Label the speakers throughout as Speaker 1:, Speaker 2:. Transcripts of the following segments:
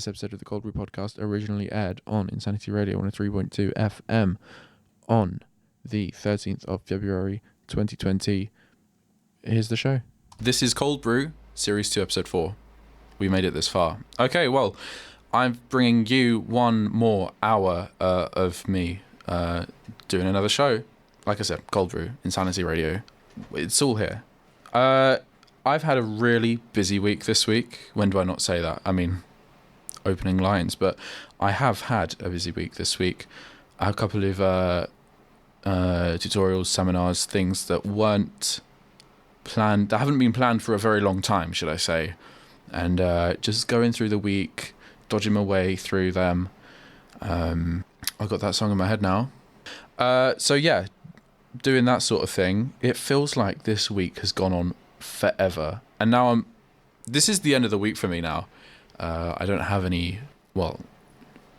Speaker 1: This episode of the Cold Brew podcast originally aired on Insanity Radio 103.2 FM on the 13th of February 2020. Here's the show. This is Cold Brew, Series 2, Episode 4. We made it this far. Okay, well, I'm bringing you one more hour of me doing another show. Like I said, Cold Brew, Insanity Radio. It's all here. I've had a really busy week this week. When do I not say that? I mean, opening lines, but I have had a busy week this week. I had a couple of tutorials, seminars, things that weren't planned, that haven't been planned for a very long time, should I say. And just going through the week, dodging my way through them. I've got that song in my head now. So yeah, doing that sort of thing. It feels like this week has gone on forever. And now this is the end of the week for me now. I don't have any, well,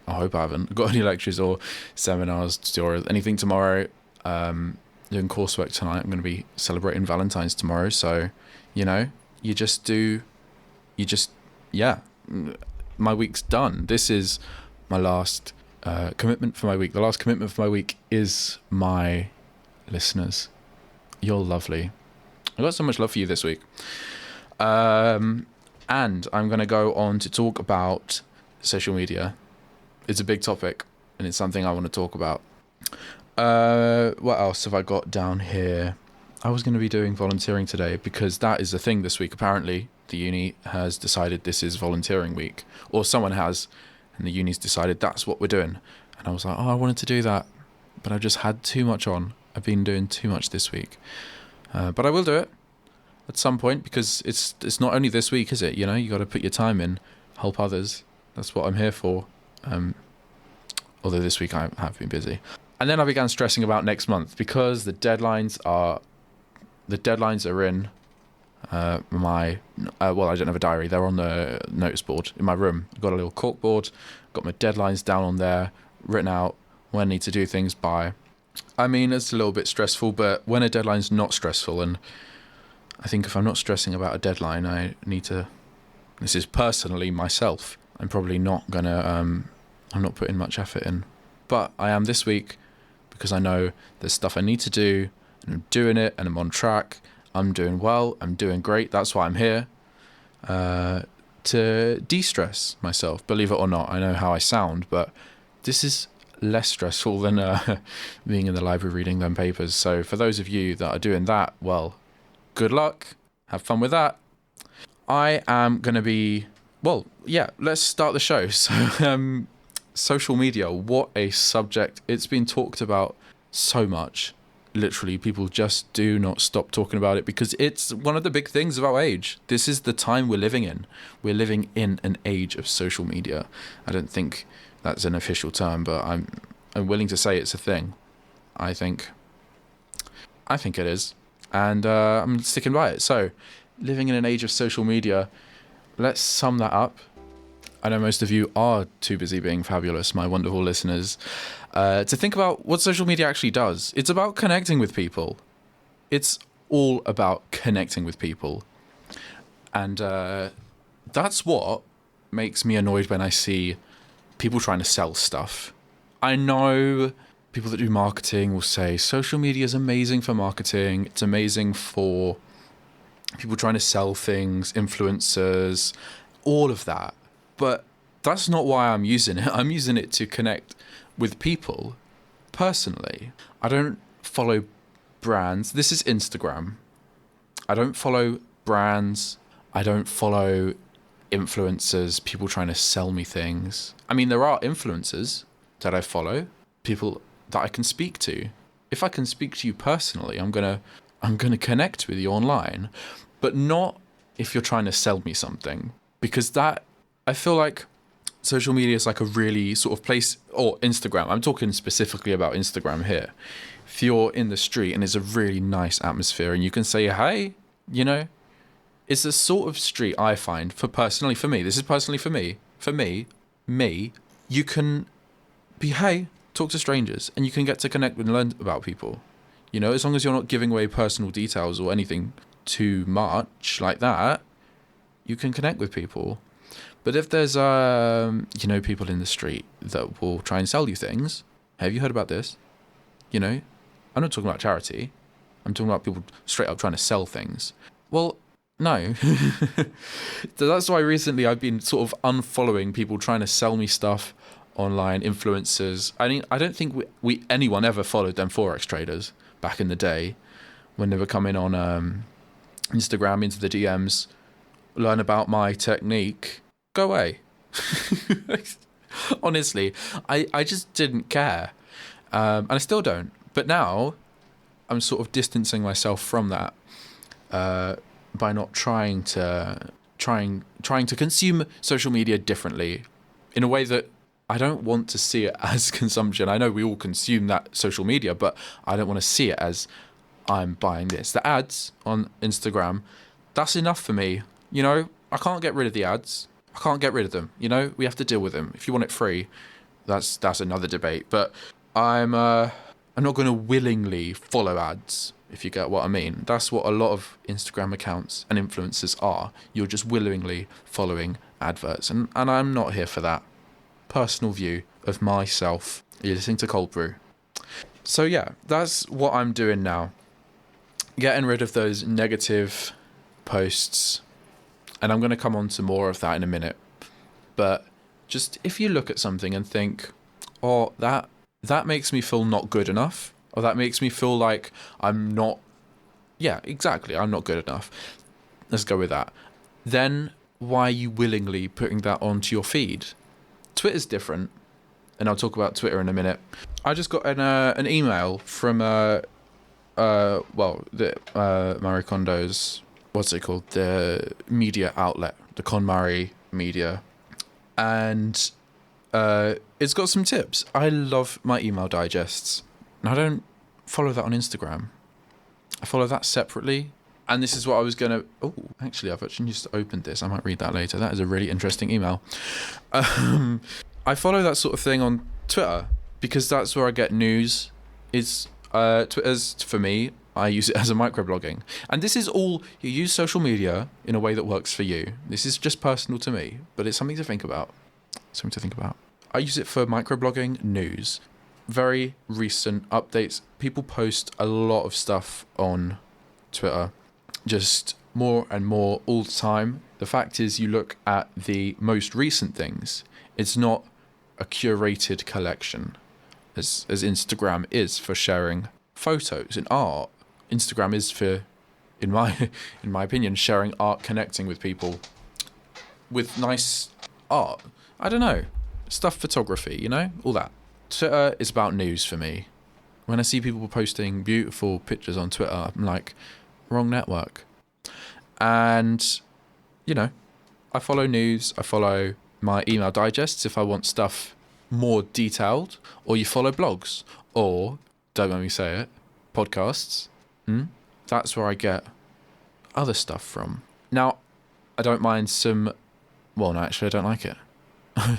Speaker 1: I hope I haven't got any lectures or seminars, tutorials, anything tomorrow. Doing coursework tonight. I'm going to be celebrating Valentine's tomorrow. So, yeah, my week's done. This is my last commitment for my week. The last commitment for my week is my listeners. You're lovely. I got so much love for you this week. And I'm going to go on to talk about social media. It's a big topic, and it's something I want to talk about. What else have I got down here? I was going to be doing volunteering today because that is a thing this week. Apparently, the uni has decided this is volunteering week, or someone has, and the uni's decided that's what we're doing. And I was like, I wanted to do that, but I've just had too much on. I've been doing too much this week. But I will do it at some point, because it's not only this week, is it? You got to put your time in, help others. That's what I'm here for. Although this week I have been busy. And then I began stressing about next month because the deadlines are in my well, I don't have a diary. They're on the notice board in my room. I've got a little cork board, got my deadlines down on there, written out when I need to do things by. I mean, it's a little bit stressful, but when a deadline's not stressful, and I think if I'm not stressing about a deadline, I need to, this is personally myself, I'm probably not gonna, I'm not putting much effort in. But I am this week because I know there's stuff I need to do, and I'm doing it, and I'm on track. I'm doing well, I'm doing great. That's why I'm here, to de-stress myself. Believe it or not, I know how I sound, but this is less stressful than being in the library reading them papers. So for those of you that are doing that, well, good luck. Have fun with that. I am going to be, well, yeah, let's start the show. So, social media, what a subject. It's been talked about so much. Literally, people just do not stop talking about it because it's one of the big things of our age. This is the time we're living in. We're living in an age of social media. I don't think that's an official term, but I'm willing to say it's a thing. I think it is. And I'm sticking by it. So, living in an age of social media, let's sum that up. I know most of you are too busy being fabulous, my wonderful listeners, to think about what social media actually does. It's about connecting with people. It's all about connecting with people. And that's what makes me annoyed when I see people trying to sell stuff. I know people that do marketing will say social media is amazing for marketing. It's amazing for people trying to sell things, influencers, all of that. But that's not why I'm using it. I'm using it to connect with people personally. I don't follow brands. This is Instagram. I don't follow brands. I don't follow influencers, people trying to sell me things. I mean, there are influencers that I follow, people that I can speak to. If I can speak to you personally, I'm gonna connect with you online, but not if you're trying to sell me something, because that, I feel like social media is like a really sort of place, or Instagram. I'm talking specifically about Instagram here. If you're in the street and it's a really nice atmosphere and you can say, hey, it's the sort of street I find for me. This is personally for me, you can be, hey, talk to strangers, and you can get to connect and learn about people. As long as you're not giving away personal details or anything too much like that, you can connect with people. But if there's people in the street that will try and sell you things, have you heard about this? I'm not talking about charity. I'm talking about people straight up trying to sell things. Well, no. So that's why recently I've been sort of unfollowing people trying to sell me stuff online, influencers. I mean, I don't think anyone ever followed them Forex traders back in the day when they were coming on Instagram into the DMs, learn about my technique. Go away. Honestly, I just didn't care. And I still don't. But now I'm sort of distancing myself from that by not trying to consume social media differently in a way that I don't want to see it as consumption. I know we all consume that social media, but I don't want to see it as I'm buying this. The ads on Instagram, that's enough for me. I can't get rid of the ads. I can't get rid of them. We have to deal with them. If you want it free, that's another debate. But I'm not going to willingly follow ads, if you get what I mean. That's what a lot of Instagram accounts and influencers are. You're just willingly following adverts. And I'm not here for that. Personal view of myself. You're listening to Cold Brew. So yeah, that's what I'm doing now. Getting rid of those negative posts. And I'm going to come on to more of that in a minute. But just if you look at something and think, oh, that makes me feel not good enough, or that makes me feel like I'm not good enough. Let's go with that. Then why are you willingly putting that onto your feed? Twitter's different, and I'll talk about Twitter in a minute. I just got an email from Marie Kondo's, what's it called? The media outlet, the KonMari Media. And it's got some tips. I love my email digests. And I don't follow that on Instagram. I follow that separately. And this is what I was going to... Oh, actually, I've actually just opened this. I might read that later. That is a really interesting email. I follow that sort of thing on Twitter because that's where I get news. Twitter's, for me, I use it as a microblogging. And this is all... You use social media in a way that works for you. This is just personal to me, but it's something to think about. I use it for microblogging, news, very recent updates. People post a lot of stuff on Twitter, just more and more all the time. The fact is, you look at the most recent things, it's not a curated collection as Instagram is for sharing photos and art. Instagram is for, in my opinion, sharing art, connecting with people with nice art. I don't know, stuff, photography, all that. Twitter is about news for me. When I see people posting beautiful pictures on Twitter, I'm like, wrong network. And, I follow news, I follow my email digests if I want stuff more detailed, or you follow blogs, or, don't let me say it, podcasts. That's where I get other stuff from. Now, I don't mind some... Well, no, actually, I don't like it. I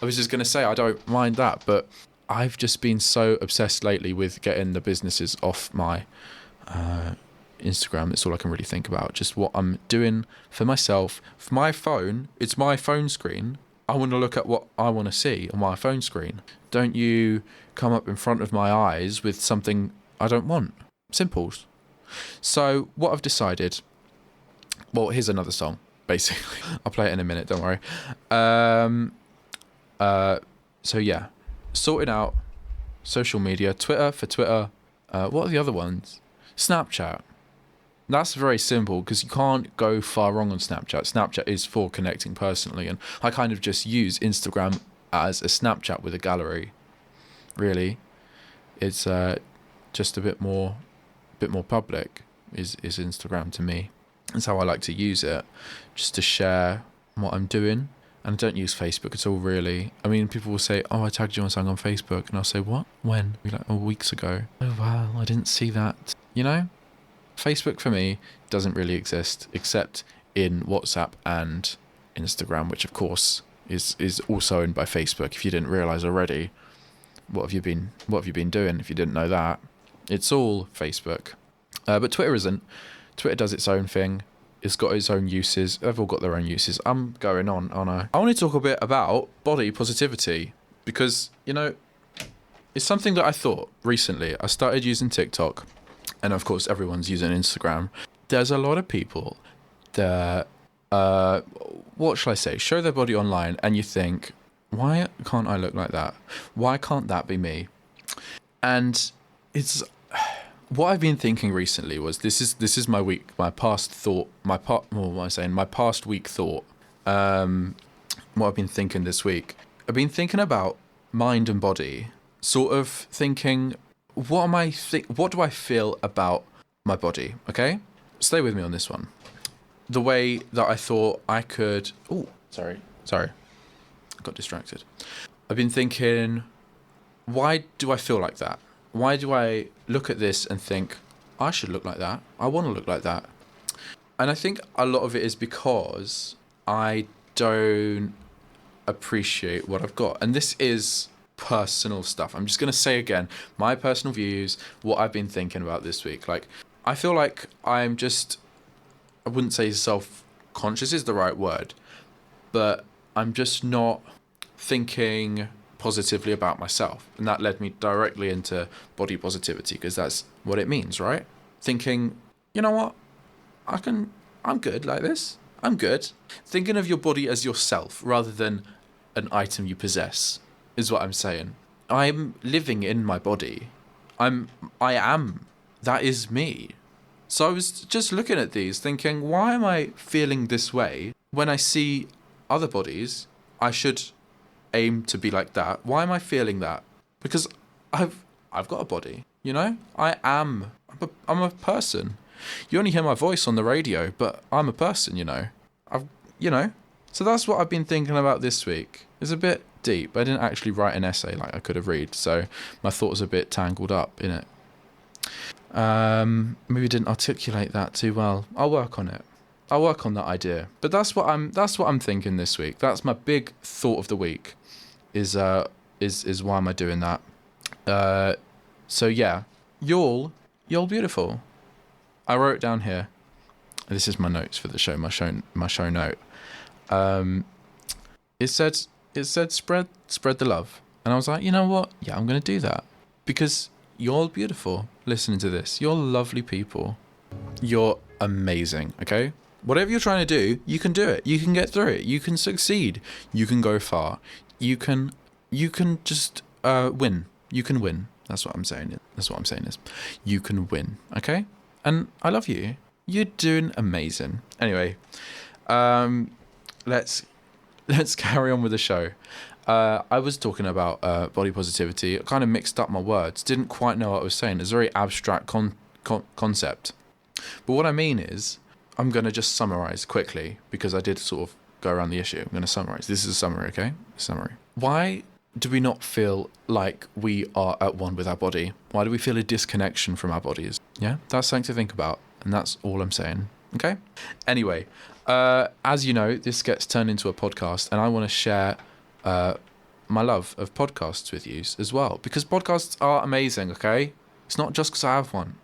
Speaker 1: was just going to say I don't mind that, but I've just been so obsessed lately with getting the businesses off my Instagram. That's all I can really think about. Just what I'm doing for myself. For my phone, it's my phone screen. I want to look at what I want to see on my phone screen. Don't you come up in front of my eyes with something I don't want. Simples. So what I've decided... Well, here's another song. Basically, I'll play it in a minute, don't worry. So yeah, sorting out social media. Twitter for Twitter. What are the other ones? Snapchat. That's very simple because you can't go far wrong on Snapchat. Snapchat is for connecting personally, and I kind of just use Instagram as a Snapchat with a gallery. Really, it's just a bit more public is Instagram to me. That's how I like to use it, just to share what I'm doing. And I don't use Facebook at all, really. I mean, people will say, oh, I tagged you on something on Facebook. And I'll say, what? When? Be like, oh, weeks ago. Oh, wow, I didn't see that. Facebook for me doesn't really exist except in WhatsApp and Instagram, which, of course, is also owned by Facebook. If you didn't realise already, what have you been doing if you didn't know that? It's all Facebook. But Twitter isn't. Twitter does its own thing. It's got its own uses. They've all got their own uses. I'm going on, aren't I? I want to talk a bit about body positivity because, it's something that I thought recently. I started using TikTok, and of course everyone's using Instagram. There's a lot of people that, what shall I say, show their body online, and you think, why can't I look like that? Why can't that be me? And it's what I've been thinking recently was this is my week, my past week thought. What I've been thinking this week. I've been thinking about mind and body, sort of thinking, what do I feel about my body? Okay, stay with me on this one. The way that I thought I could. Oh, sorry, got distracted. I've been thinking, why do I feel like that? Why do I look at this and think, I should look like that? I want to look like that. And I think a lot of it is because I don't appreciate what I've got. And this is personal stuff. I'm just going to say again, my personal views, what I've been thinking about this week. Like, I feel like I wouldn't say self-conscious is the right word, but I'm just not thinking positively about myself, and that led me directly into body positivity, because that's what it means, right? Thinking, you know what, I'm good like this, I'm good. Thinking of your body as yourself rather than an item you possess is what I'm saying. I'm living in my body. That is me. So I was just looking at these thinking, why am I feeling this way when I see other bodies? I should aim to be like that. Why am I feeling that? Because I've got a body, I'm a person. You only hear my voice on the radio, but I'm a person, So that's what I've been thinking about this week. It's a bit deep. I didn't actually write an essay like I could have read, so my thoughts are a bit tangled up in it. Maybe didn't articulate that too well. I'll work on it. I'll work on that idea. But that's what I'm thinking this week. That's my big thought of the week. Is why am I doing that? So yeah, you're beautiful. I wrote down here. This is my notes for the show. My show note. It said spread the love, and I was like, you know what? Yeah, I'm gonna do that because you're beautiful. Listening to this, you're lovely people. You're amazing. Okay. Whatever you're trying to do, you can do it. You can get through it. You can succeed. You can go far. You can just win. You can win. That's what I'm saying. That's what I'm saying is, you can win. Okay? And I love you. You're doing amazing. Anyway, let's carry on with the show. I was talking about body positivity. I kind of mixed up my words. Didn't quite know what I was saying. It's a very abstract concept. But what I mean is, I'm going to just summarize quickly because I did sort of go around the issue. I'm going to summarize. This is a summary, okay? Summary. Why do we not feel like we are at one with our body? Why do we feel a disconnection from our bodies? Yeah, that's something to think about. And that's all I'm saying. Okay? Anyway, as you know, this gets turned into a podcast, and I want to share my love of podcasts with you as well, because podcasts are amazing, okay? It's not just because I have one.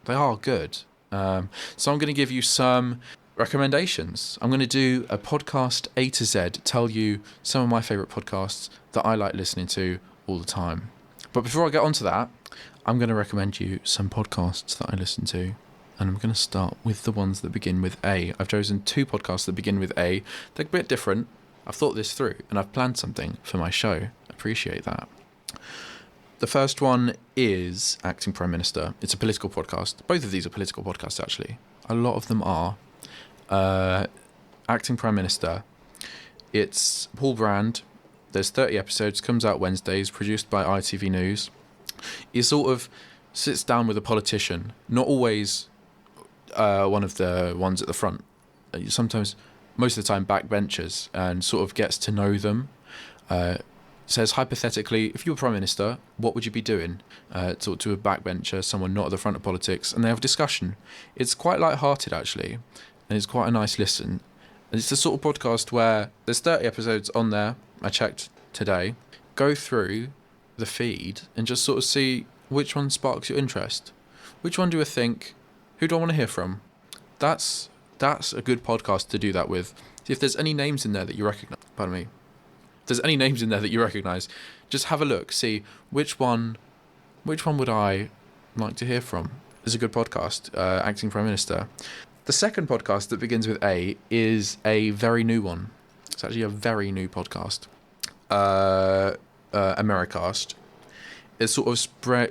Speaker 1: They are good. So I'm going to give you some recommendations. I'm going to do a podcast A to Z, tell you some of my favourite podcasts that I like listening to all the time. But before I get onto that, I'm going to recommend you some podcasts that I listen to. And I'm going to start with the ones that begin with A. I've chosen 2 podcasts that begin with A. They're a bit different. I've thought this through and I've planned something for my show. Appreciate that. The first one is Acting Prime Minister. It's a political podcast. Both of these are political podcasts, actually. A lot of them are. Acting Prime Minister. It's Paul Brand. There's 30 episodes. Comes out Wednesdays. Produced by ITV News. He sort of sits down with a politician. Not always one of the ones at the front. Sometimes, most of the time, backbenchers, and sort of gets to know them. Says, hypothetically, if you were Prime Minister, what would you be doing? Talk to a backbencher, someone not at the front of politics, and they have a discussion. It's quite light-hearted, actually, and it's quite a nice listen. And it's the sort of podcast where there's 30 episodes on there, I checked today. Go through the feed and just sort of see which one sparks your interest. Which one do you think, who do I want to hear from? That's that's a good podcast to do that with. If there's any names in there that you recognize, if there's any names in there that you recognize, just have a look, see which one would I like to hear from. It's a good podcast, Acting Prime Minister. The second podcast that begins with A is a very new one. It's actually a very new podcast. Americast. It sort of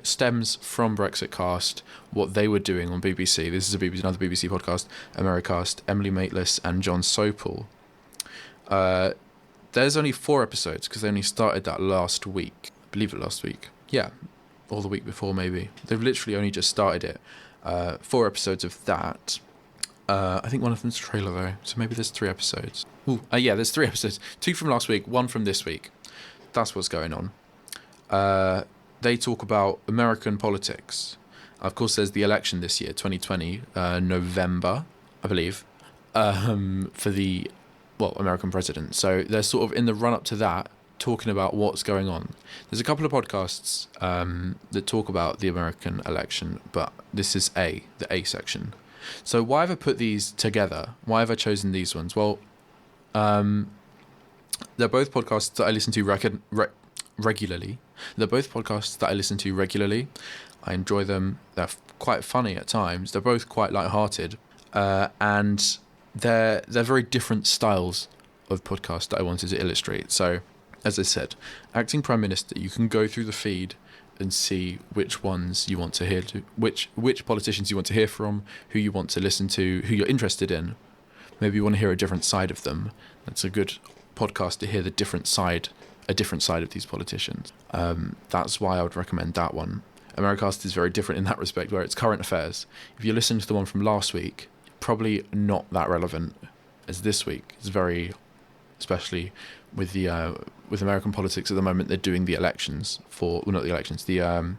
Speaker 1: stems from Brexitcast, what they were doing on BBC. This is another BBC podcast, Americast, Emily Maitlis and John Sopel. There's only 4 episodes because they only started that last week. I believe it last week. Yeah, or the week before maybe. They've literally only just started it. 4 episodes of that. I think one of them's a trailer though, so maybe there's 3 episodes. Yeah, there's 3 episodes. 2 from last week, 1 from this week. That's what's going on. They talk about American politics. Of course, there's the election this year, 2020, November, I believe, for the, American president. So they're sort of in the run-up to that, talking about what's going on. There's a couple of podcasts that talk about the American election, but this is the A section. So why have I put these together? Why have I chosen these ones? Well, they're both podcasts that I listen to regularly. They're both podcasts that I listen to regularly. I enjoy them. They're quite funny at times. They're both quite light-hearted, and they're very different styles of podcast that I wanted to illustrate. So, as I said, Acting Prime Minister, you can go through the feed and see which ones you want to hear to, which politicians you want to hear from, who you want to listen to, who you're interested in. Maybe you want to hear a different side of them. That's a good podcast to hear a different side of these politicians. That's why I would recommend that one. Americast is very different in that respect, where it's current affairs. If you listen to the one from last week, probably not that relevant as this week. It's very, especially with the with American politics at the moment, they're doing the elections the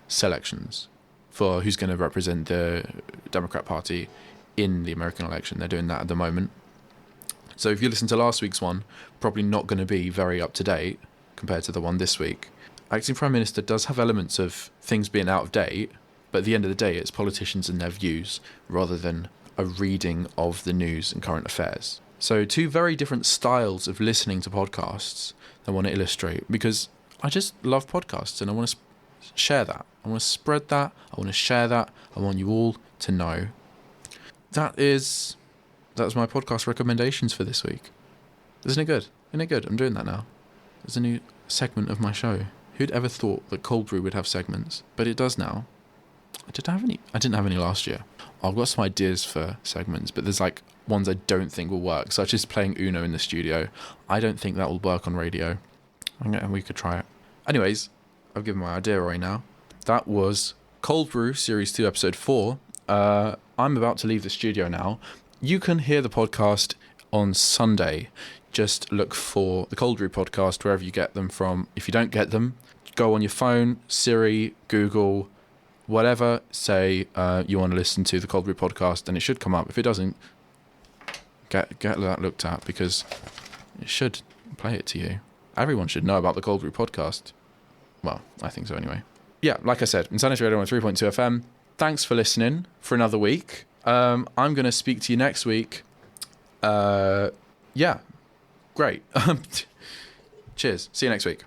Speaker 1: selections for who's going to represent the Democrat Party in the American election. They're doing that at the moment. So if you listen to last week's one, probably not going to be very up to date compared to the one this week. Acting Prime Minister does have elements of things being out of date, but at the end of the day, it's politicians and their views rather than a reading of the news and current affairs. So 2 very different styles of listening to podcasts that I want to illustrate, because I just love podcasts and I want to share that. I want to spread that. I want to share that. I want you all to know. That's my podcast recommendations for this week. Isn't it good? Isn't it good? I'm doing that now. There's a new segment of my show. Who'd ever thought that Cold Brew would have segments? But it does now. I didn't have any last year. I've got some ideas for segments, but there's ones I don't think will work, such as playing Uno in the studio. I don't think that will work on radio. And we could try it. Anyways, I've given my idea away now. That was Cold Brew Series 2, Episode 4. I'm about to leave the studio now. You can hear the podcast on Sunday. Just look for the Cold Brew podcast wherever you get them from. If you don't get them, go on your phone, Siri, Google, whatever, say you want to listen to the Cold Brew podcast, and it should come up. If it doesn't, get that looked at, because it should play it to you. Everyone should know about the Cold Brew podcast. Well, I think so anyway. Yeah, like I said, Insanity Radio on 3.2 FM. Thanks for listening for another week. I'm going to speak to you next week. Yeah, great. Cheers. See you next week.